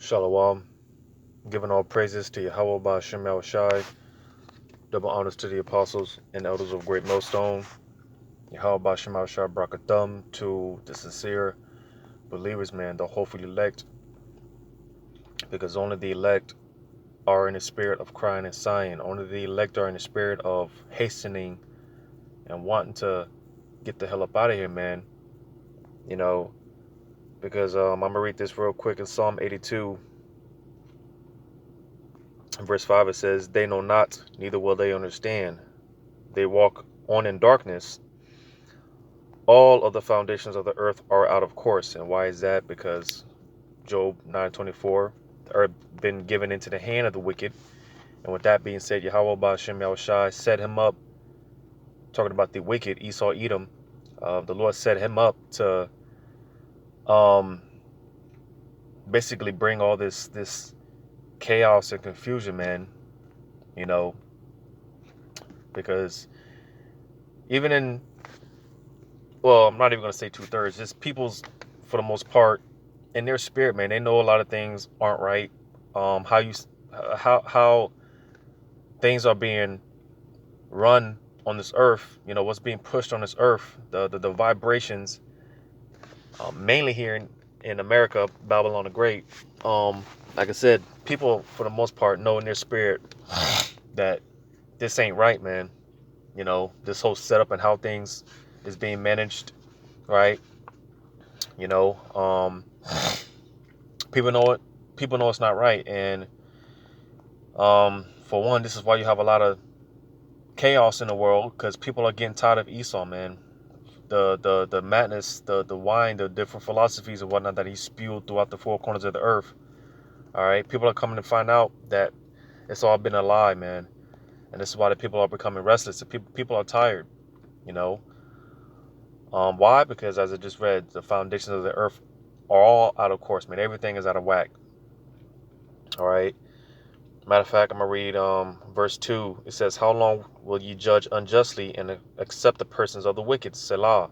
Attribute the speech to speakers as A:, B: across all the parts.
A: Shalom. Giving all praises to Yahweh Ba'Shem Yahushai. Double honors to the apostles and elders of Great Millstone. Yahweh Ba'Shem Yahushai Brakathum to the sincere believers, man, the hopefully elect. Because only the elect are in the spirit of crying and sighing. Only the elect are in the spirit of hastening and wanting to get the hell up out of here, man. You know, because I'm going to read this real quick in Psalm 82. In verse 5, it says, "They know not, neither will they understand. They walk on in darkness. All of the foundations of the earth are out of course." And why is that? Because Job 9:24, the earth been given into the hand of the wicked. And with that being said, Yahweh Ba'Shem Yahushai set him up, talking about the wicked, Esau, Edom. The Lord set him up to basically bring all this chaos and confusion, man. You know, because even in, well, I'm not even going to say 2/3, just people's, for the most part, in their spirit, man, they know a lot of things aren't right. How things are being run on this earth, what's being pushed on this earth, the vibrations, mainly here in America, Babylon the Great. Like I said, people for the most part know in their spirit that this ain't right, man. This whole setup and how things is being managed, right? People know it. People know it's not right, and for one, this is why you have a lot of chaos in the world, because people are getting tired of Esau, man. The madness, the wine, the different philosophies and whatnot that he spewed throughout the four corners of the earth. All right, people are coming to find out that it's all been a lie, man, and this is why the people are becoming restless. People are tired, Why? Because as I just read, the foundations of the earth are all out of course, man. Everything is out of whack. All right. Matter of fact, I'm going to read verse 2. It says, "How long will ye judge unjustly and accept the persons of the wicked? Selah."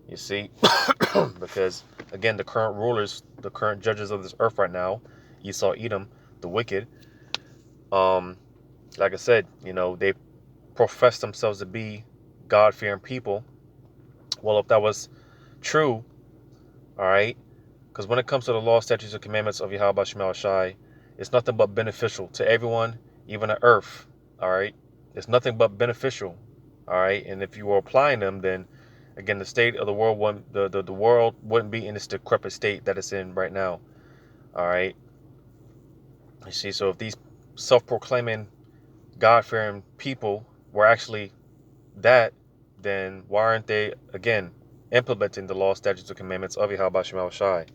A: You see, because, again, the current rulers, the current judges of this earth right now, Esau, Edom, the wicked, like I said, they profess themselves to be God-fearing people. Well, if that was true, all right, because when it comes to the law, statutes, and commandments of Yahweh Shema Shai, it's nothing but beneficial to everyone, even the earth. All right, it's nothing but beneficial. All right, and if you were applying them, then again, the state of the world wouldn't, the world wouldn't be in this decrepit state that it's in right now. All right, you see, so if these self-proclaiming God-fearing people were actually that, then why aren't they, again, implementing the law, statutes, and commandments of Yahweh Shema Shai?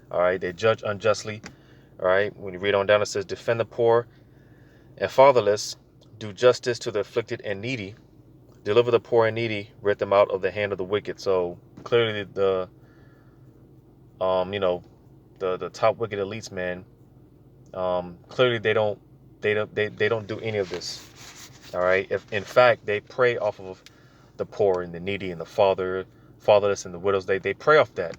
A: All right, they judge unjustly. All right, when you read on down, it says, "Defend the poor and fatherless, do justice to the afflicted and needy, deliver the poor and needy, rid them out of the hand of the wicked." So clearly, the top wicked elites, man, clearly they don't do any of this. All right, if in fact they prey off of the poor and the needy and the fatherless and the widows, they prey off that,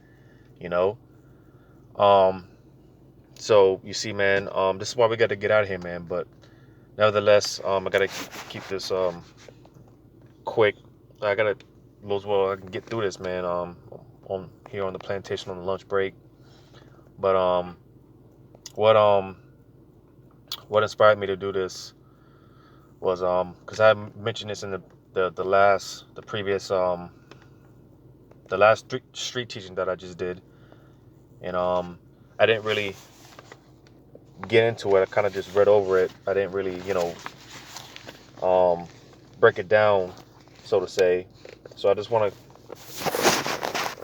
A: So you see, man, this is why we got to get out of here, man. But nevertheless, I gotta keep this quick. I gotta, I can get through this, man. On here on the plantation on the lunch break. But what inspired me to do this was because I mentioned this in the previous the last street teaching that I just did, and I didn't really get into it. I kind of just read over it. I didn't really, break it down, so to say. So I just want to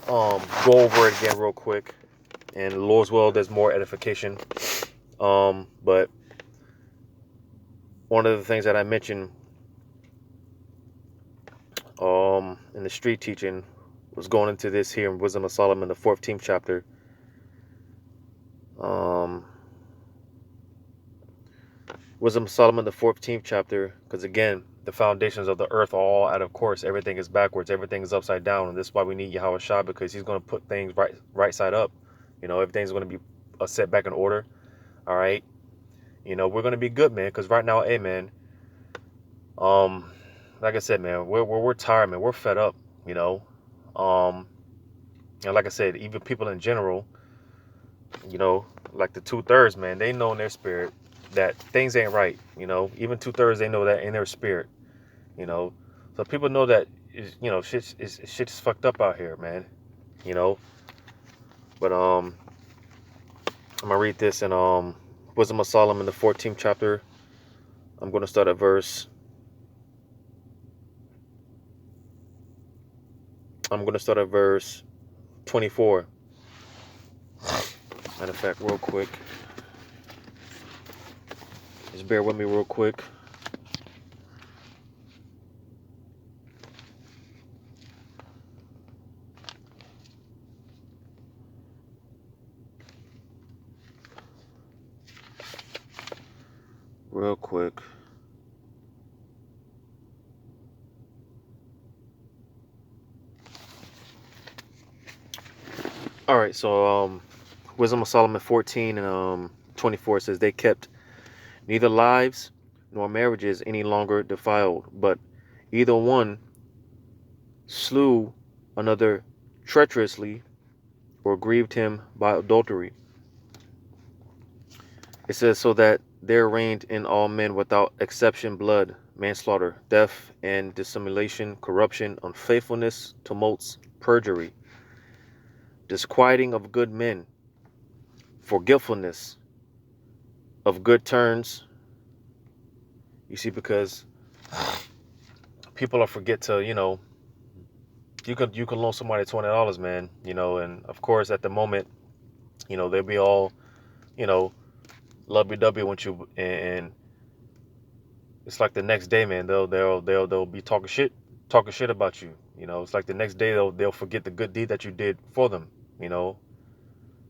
A: go over it again real quick. And the Lord's will, there's more edification. But one of the things that I mentioned in the street teaching was going into this here in Wisdom of Solomon, the 14th chapter. Wisdom of Solomon, the 14th chapter, because again, the foundations of the earth are all out of course. Everything is backwards. Everything is upside down. And this is why we need Yahweh Shah, because he's going to put things right side up. Everything's going to be set back in order. All right. We're going to be good, man. Because right now, hey, man, um, like I said, man, we're tired, man. We're fed up, you know. Um, and like I said, even people in general, like the 2/3, man, they know in their spirit that things ain't right. Even 2/3, they know that in their spirit. You know, so people know that shit's fucked up out here, man. You know, but I'm gonna read this in Wisdom of Solomon, the 14th chapter. I'm gonna start at verse. I'm gonna start at verse 24. Matter of fact, real quick, just bear with me real quick. Real quick. All right, so Wisdom of Solomon 14 and 24 says, they kept neither lives nor marriages any longer defiled, but either one slew another treacherously or grieved him by adultery. It says, so that there reigned in all men without exception blood, manslaughter, death, and dissimulation, corruption, unfaithfulness, tumults, perjury, disquieting of good men, forgetfulness of good turns. You see, because people will forget to, you could loan somebody $20, man, and of course at the moment, they'll be all, lovey-dovey with you, and it's like the next day, man, they'll be talking shit about you. It's like the next day they'll forget the good deed that you did for them, and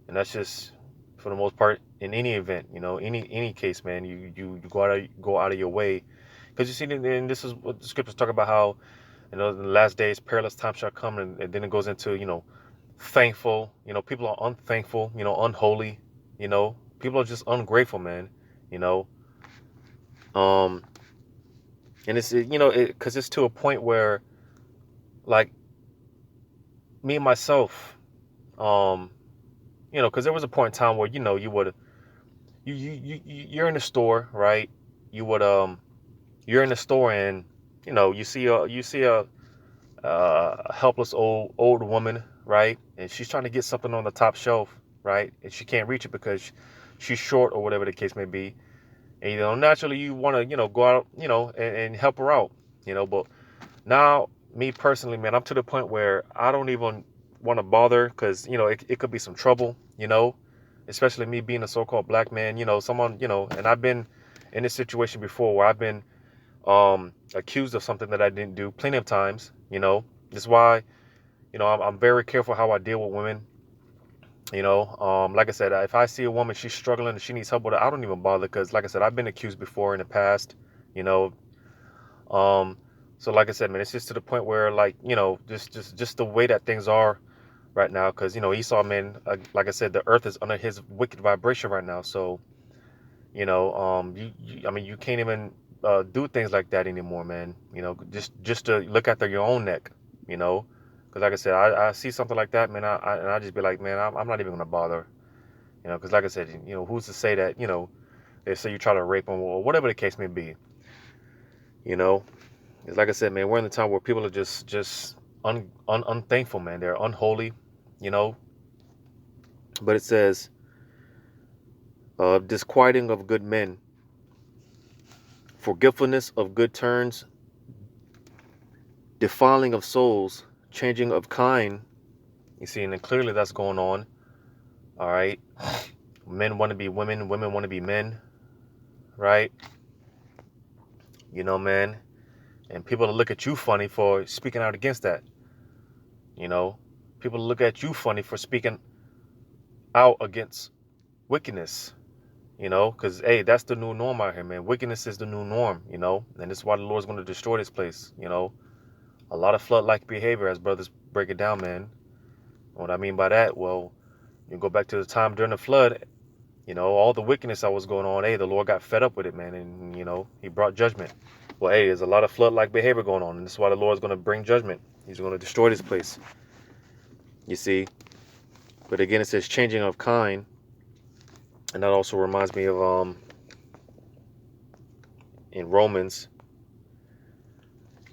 A: that's just for the most part in any event, any case, man. You go out of your way, because you see, and this is what the scriptures talk about, how in the last days perilous times shall come, and then it goes into thankful. People are unthankful, unholy. People are just ungrateful, man. You know, um, and it's because it's to a point where, like, me and myself, because there was a point in time where you would you're in the store, right? You would you're in the store, and you see a helpless old woman, right? And she's trying to get something on the top shelf, right? And she can't reach it because she's short or whatever the case may be. And naturally you want to go out, and help her out, but now, me personally, man, I'm to the point where I don't even want to bother, because it could be some trouble, especially me being a so-called black man, someone, and I've been in this situation before where I've been accused of something that I didn't do plenty of times. That's why I'm very careful how I deal with women. Like I said, if I see a woman, she's struggling and she needs help with it, I don't even bother, because like I said, I've been accused before in the past. you know so like I said, man, it's just to the point where, like, just the way that things are right now, because Esau, man, like I said, the earth is under his wicked vibration right now. So I mean, you can't even do things like that anymore, man. Just to look after your own neck. Because like I said, I see something like that, man, I just be like, man, I'm not even gonna bother. Because like I said, who's to say that they say you try to rape them or whatever the case may be. It's like I said, man, we're in the time where people are just unthankful, man. They're unholy, you know. But it says, disquieting of good men, forgetfulness of good turns, defiling of souls, changing of kind. You see, and then clearly that's going on. All right. Men want to be women, women want to be men, right? Man. And people will look at you funny for speaking out against that. People look at you funny for speaking out against wickedness. Because, hey, that's the new norm out here, man. Wickedness is the new norm, and this is why the Lord's going to destroy this place. A lot of flood-like behavior, as brothers break it down, man. What I mean by that, well, you go back to the time during the flood, You know, all the wickedness that was going on, hey, the Lord got fed up with it, man, and, you know, he brought judgment. Well, hey, there's a lot of flood-like behavior going on, and this is why the Lord's going to bring judgment. He's going to destroy this place, you see. But again, it says changing of kind, and that also reminds me of in Romans,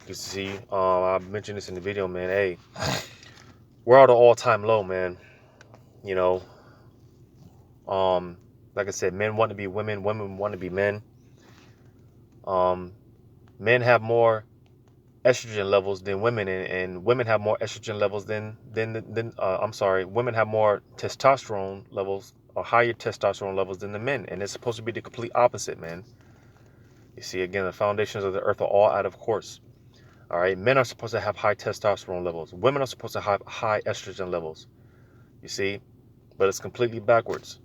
A: you see, I mentioned this in the video, man, hey, we're at an all-time low, man, you know. Like I said, men want to be women, women want to be men. Men have more estrogen levels than women, and women have more estrogen levels than I'm sorry, women have more testosterone levels or higher testosterone levels than the men, and it's supposed to be the complete opposite, man. You see, again, the foundations of the earth are all out of course. All right, men are supposed to have high testosterone levels. Women are supposed to have high estrogen levels. You see, but it's completely backwards.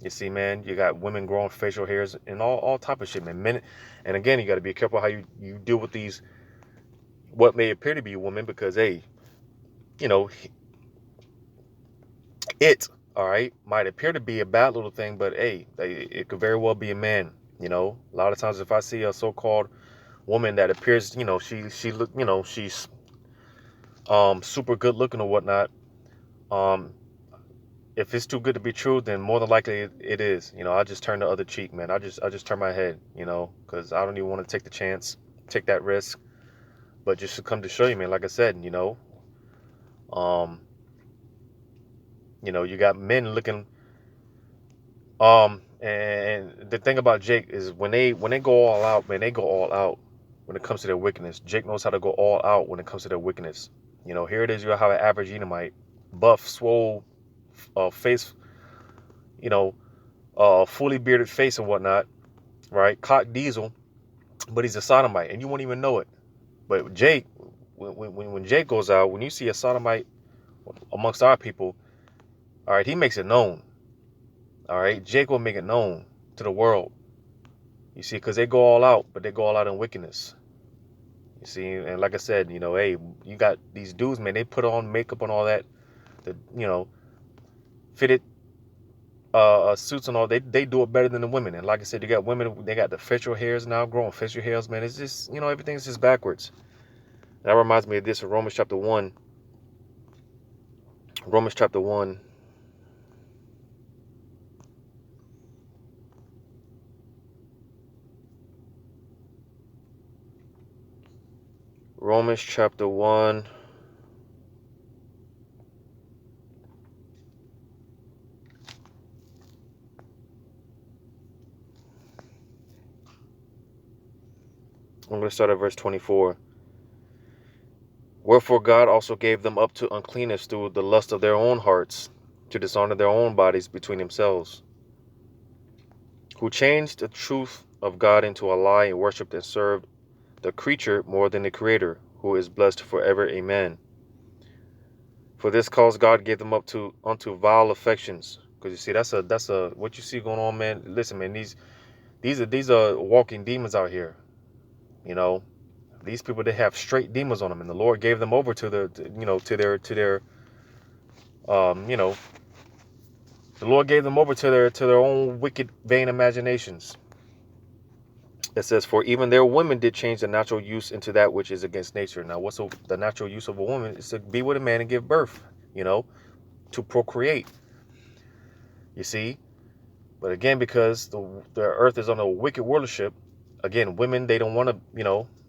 A: You see, man, you got women growing facial hairs and all type of shit, man. Men, and again, you got to be careful how you deal with these what may appear to be women, because hey, you know, it, all right, might appear to be a bad little thing, but hey, it could very well be a man. You know, a lot of times if I see a so-called woman that appears, you know, she look, you know, she's super good looking or whatnot, if it's too good to be true, then more than likely it is. You know, I just turn the other cheek, man. I just turn my head, you know, because I don't even want to take the chance, take that risk. But just to come to show you, man, like I said, um, you got men looking, and the thing about Jake is when they go all out, man, they go all out when it comes to their wickedness. Jake knows how to go all out when it comes to their wickedness. You know, here it is, you have an average Edomite, buff, swole, face, you know, fully bearded face and whatnot, right? Cock diesel, but he's a sodomite, and you won't even know it. But Jake, when Jake goes out, when you see a sodomite amongst our people, all right, he makes it known. All right, Jake will make it known to the world. You see, because they go all out, but they go all out in wickedness. You see, and like I said, you know, hey, you got these dudes, man, they put on makeup and all that, fitted suits and all. They do it better than the women. And like I said, you got women, they got the facial hairs now, growing facial hairs, man. It's just, everything's just backwards. That reminds me of this in Romans chapter 1. Romans chapter 1. Romans chapter 1. I'm going to start at verse 24. Wherefore God also gave them up to uncleanness through the lust of their own hearts, to dishonor their own bodies between themselves, who changed the truth of God into a lie, and worshipped and served the creature more than the Creator, who is blessed forever. Amen. For this cause God gave them up unto vile affections. Because you see, that's a what you see going on, man. Listen, man, these are walking demons out here. You know, these people, they have straight demons on them, and the Lord gave them over to their the Lord gave them over to their own wicked, vain imaginations. It says, for even their women did change the natural use into that which is against nature. Now, what's the natural use of a woman? Is to be with a man and give birth, to procreate. You see? But again, because the earth is on a wicked rulership, again, women, they don't want to,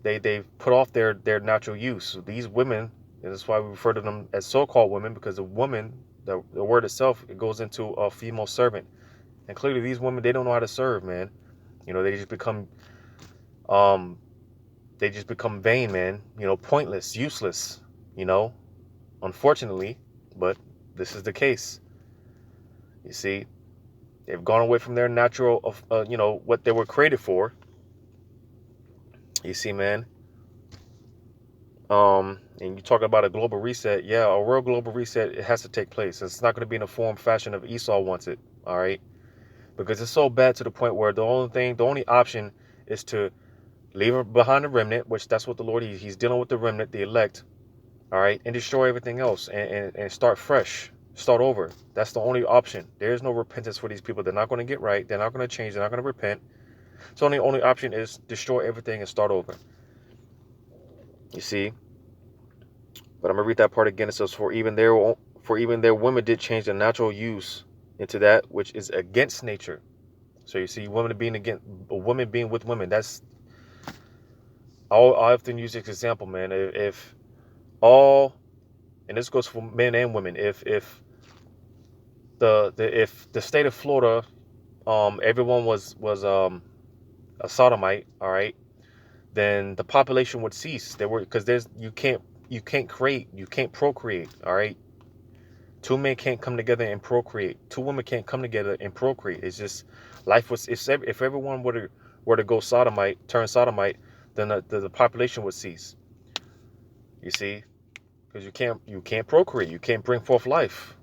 A: they put off their natural use. So these women, and that's why we refer to them as so-called women, because the woman, the word itself, it goes into a female servant. And clearly these women, they don't know how to serve, man. They just become vain, man, pointless, useless, unfortunately, but this is the case. You see, they've gone away from their natural, what they were created for. You see, man. And you talk about a global reset. Yeah, a real global reset, it has to take place. It's not going to be in the form fashion of Esau wants it. All right. Because it's so bad to the point where the only option is to leave behind the remnant, which that's what the Lord, he's dealing with the remnant, the elect. All right. And destroy everything else and start fresh. Start over. That's the only option. There's no repentance for these people. They're not going to get right. They're not going to change. They're not going to repent. So the only option is destroy everything and start over. You see? But I'm going to read that part again. It says, for even their women did change their natural use into that which is against nature. So you see, women being with women. That's, I often use this example, man. If all, and this goes for men and women, if the state of Florida, everyone was a sodomite, all right, then the population would cease. Because you can't procreate, all right. Two men can't come together and procreate. Two women can't come together and procreate. It's just life was. If everyone were to go turn sodomite, then the population would cease. You see, because you can't procreate. You can't bring forth life.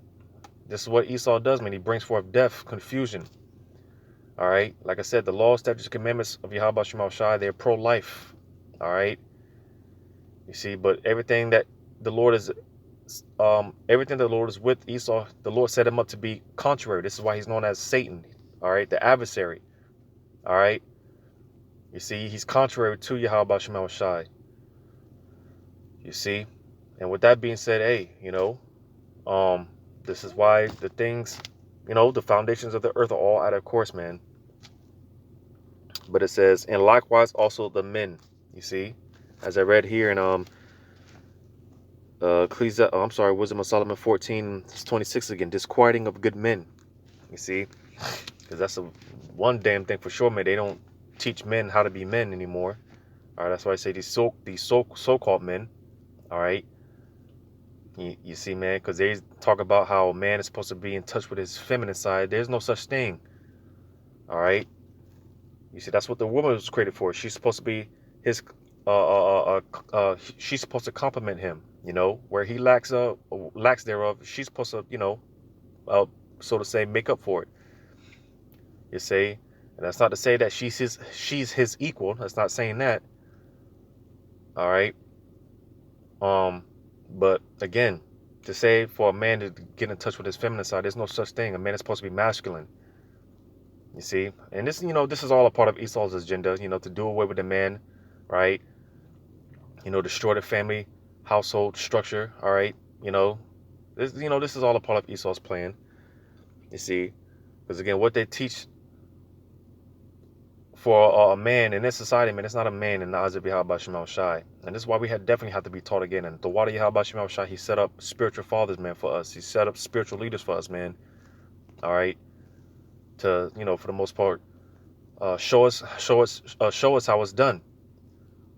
A: This is what Esau does, man. He brings forth death, confusion. All right. Like I said, the law, statutes, commandments of Yahweh Shema Shai, they're pro-life. All right. You see, but everything that the Lord is with Esau, the Lord set him up to be contrary. This is why he's known as Satan. All right, the adversary. All right. You see, he's contrary to Yahweh Shema Shai. You see, and with that being said, hey, this is why the things, the foundations of the earth are all out of course, man. But it says, and likewise also the men. You see, as I read here in Wisdom of Solomon 14:26 again, disquieting of good men. You see, because that's one damn thing for sure, man. They don't teach men how to be men anymore. All right, that's why I say these so-called men. All right, you see, man, because they talk about how a man is supposed to be in touch with his feminine side. There's no such thing. All right, you see, that's what the woman was created for. She's supposed to be his. She's supposed to compliment him. Where he lacks thereof, she's supposed to, so to say, make up for it. You see, and that's not to say that she's his equal. That's not saying that. All right. But again, to say for a man to get in touch with his feminine side, there's no such thing. A man is supposed to be masculine. You see, and this is all a part of Esau's agenda. To do away with the man, right? Destroy the family, household structure. All right. This is all a part of Esau's plan. You see, because again, what they teach for a man in this society, man, it's not a man in the eyes of Yahweh Shema Shai. And this is why we definitely have to be taught again. And the water Yahweh Shema Shai, he set up spiritual fathers, man, for us. He set up spiritual leaders for us, man. All right. To, for the most part, show us how it's done.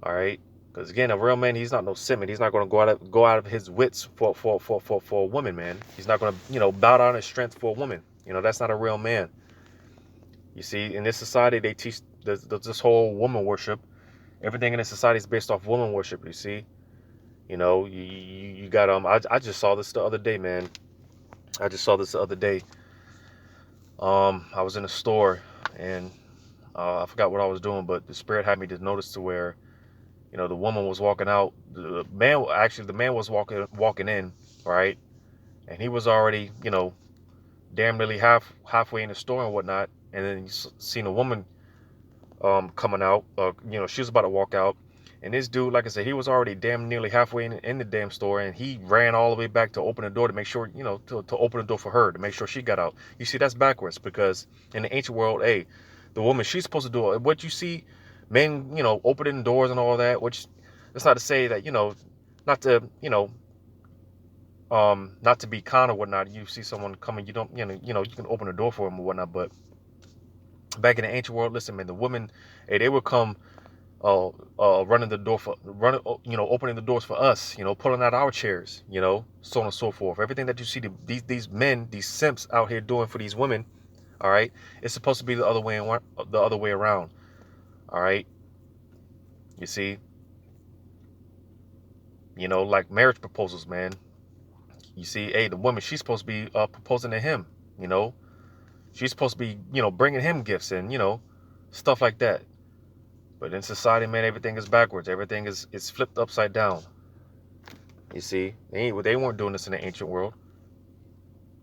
A: All right. Because again, a real man, he's not no simp. He's not going to go out of his wits for a woman, man. He's not going to, bow down his strength for a woman. That's not a real man. You see, in this society, they teach this whole woman worship. Everything in this society is based off woman worship. You see, you got I just saw this the other day, man. I was in a store and I forgot what I was doing, but the Spirit had me to notice to where, the woman was walking out. The man was walking in, right, and he was already, damn nearly halfway in the store and whatnot. And then you seen a woman coming out. She was about to walk out, and this dude, like I said, he was already damn nearly halfway in the damn store, and he ran all the way back to open the door to make sure, to open the door for her, to make sure she got out. You see, that's backwards, because in the ancient world, hey, the woman, she's supposed to do it. What you see men, opening doors and all that, which that's not to say that, not to, not to be kind or whatnot. You see someone coming, you don't, you can open the door for them or whatnot. But back in the ancient world, listen, man, the women, hey, they would come, opening the doors for us, pulling out our chairs, so on and so forth. Everything that you see these men, these simps out here doing for these women, all right, it's supposed to be the other way around, all right. You see, like marriage proposals, man. You see, hey, the woman, she's supposed to be proposing to him, she's supposed to be, bringing him gifts and, stuff like that. But in society, man, everything is backwards. Everything is flipped upside down. You see, they weren't doing this in the ancient world.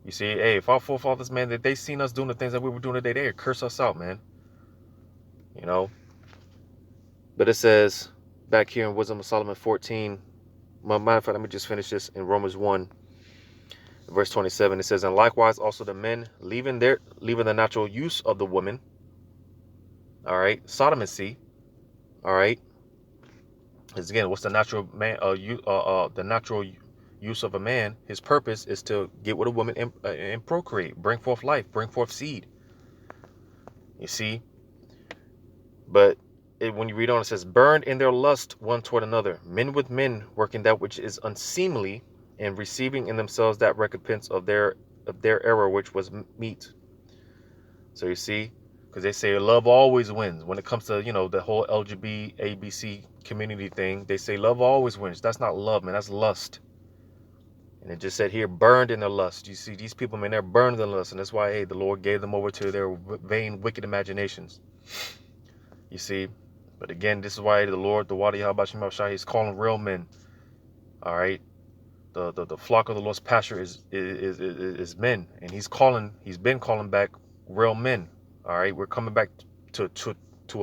A: You see, hey, if our forefathers, man, that they seen us doing the things that we were doing today, they'd curse us out, man. You know. But it says back here in Wisdom of Solomon 14. Matter of fact, let me just finish this in Romans 1, verse 27. It says, and likewise also the men leaving the natural use of the woman. All right, sodomy. All right. Because again, what's the natural man? The natural use of a man. His purpose is to get with a woman and procreate, bring forth life, bring forth seed. You see, but when you read on, it says, burned in their lust one toward another, men with men working that which is unseemly, and receiving in themselves that recompense of their error, which was meat. So you see, because they say love always wins when it comes to, the whole LGBT ABC community thing. They say love always wins. That's not love, man. That's lust. And it just said here, burned in their lust. You see, these people, man, they're burned in their lust, and that's why, hey, the Lord gave them over to their vain, wicked imaginations. You see, but again, this is why the Lord, the Wadi Habashim Shai, he's calling real men. All right, the flock of the Lord's pasture is men, and he's been calling back real men. All right, we're coming back to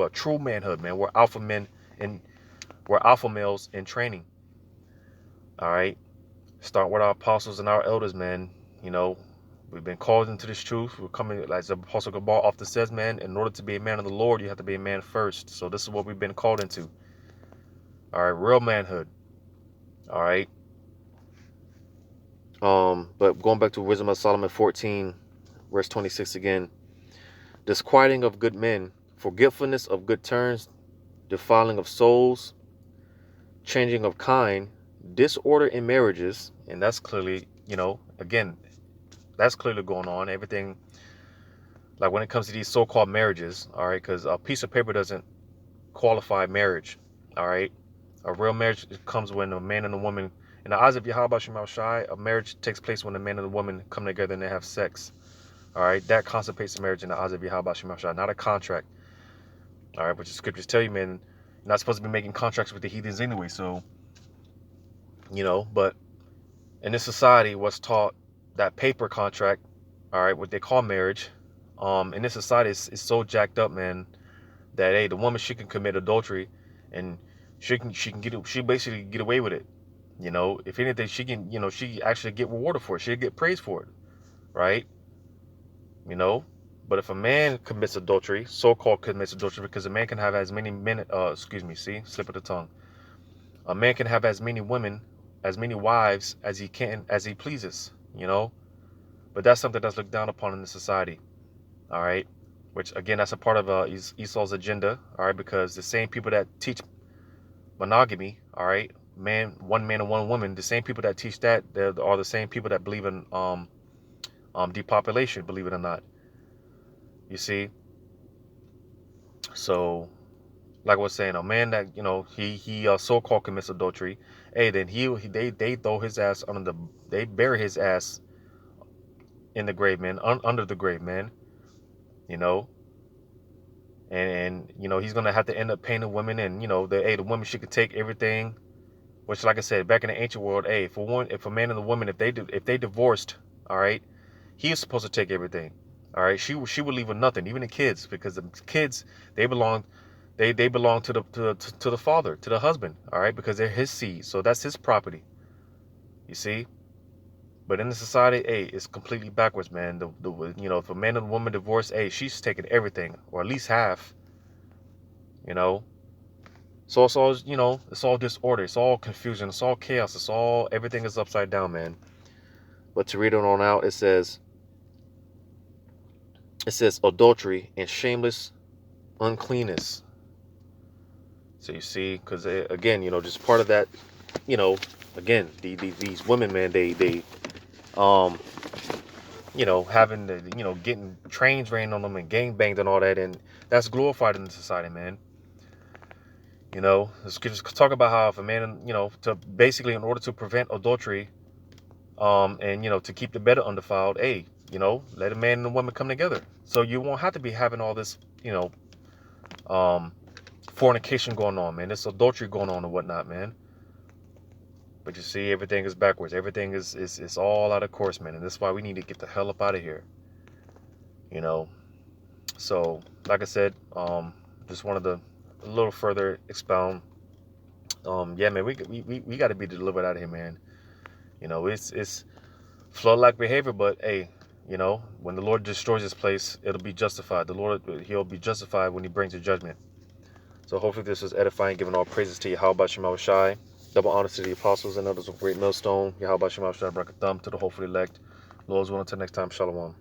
A: a true manhood, man. We're alpha men, and we're alpha males in training. All right, start with our apostles and our elders, man. We've been called into this truth. We're coming, as the Apostle Gabar often says, man, in order to be a man of the Lord, you have to be a man first. So this is what we've been called into. All right, real manhood. All right. But going back to Wisdom of Solomon 14, verse 26 again. Disquieting of good men, forgetfulness of good turns, defiling of souls, changing of kind, disorder in marriages, and that's clearly, again, that's clearly going on. Everything, like when it comes to these so-called marriages, all right, because a piece of paper doesn't qualify marriage, all right. A real marriage comes when a man and a woman, in the eyes of Yahweh Shemal Shai, a marriage takes place when a man and a woman come together and they have sex. All right, that consummates the marriage in the eyes of Yahweh Shemal Shai, not a contract. All right, which the scriptures tell you, man, you're not supposed to be making contracts with the heathens anyway. So, but in this society, what's taught that paper contract, all right, what they call marriage, in this society is so jacked up, man, that hey, the woman, she can commit adultery, and she basically get away with it. If anything, she can, she actually get rewarded for it. She'll get praised for it, right? But if a man commits adultery, so-called commits adultery, because a man can have as many men, slip of the tongue. A man can have as many women, as many wives as he pleases, But that's something that's looked down upon in the society, all right? Which, again, that's a part of Esau's agenda, all right? Because the same people that teach monogamy, all right, one man and one woman, the same people that teach that are the same people that believe in depopulation, believe it or not. You see? So, like I was saying, a man that, he so-called commits adultery, hey, then they throw his ass they bury his ass in the grave, man, under the grave, man, and he's gonna have to end up paying the women, and the woman, she could take everything, which, like I said, back in the ancient world, hey, if a man and a woman, if they divorced, all right, he is supposed to take everything, all right. She would leave with nothing, even the kids, because the kids, they belong to the father, to the husband, all right, because they're his seed, so that's his property. You see. But in the society, hey, it's completely backwards, man. If a man and a woman divorce, hey, she's taking everything, or at least half. So it's all, it's all disorder, it's all confusion, it's all chaos, everything is upside down, man. But to read it on out, it says adultery and shameless uncleanness. So you see, because again, just part of that, again, these women, man, they having the, getting trains rained on them and gang banged and all that, and that's glorified in the society, man. Let's just talk about how if a man, to basically, in order to prevent adultery, and to keep the bed undefiled, hey, let a man and a woman come together, so you won't have to be having all this, fornication going on, man. This adultery going on and whatnot, man. But you see, everything is backwards. Everything is all out of course, man. And that's why we need to get the hell up out of here. You know. So, like I said, just wanted to a little further expound. Yeah, man, we got to be delivered out of here, man. You know, it's flood-like behavior, but hey, you know, when the Lord destroys this place, it'll be justified. The Lord, He'll be justified when He brings the judgment. So hopefully this is edifying, giving all praises to Yahweh Shema Shai. Double honors to the apostles and others of great millstone. Yahweh Shema Shai, bring a thumb to the hopefully elect. Lord's willing, until next time, Shalom.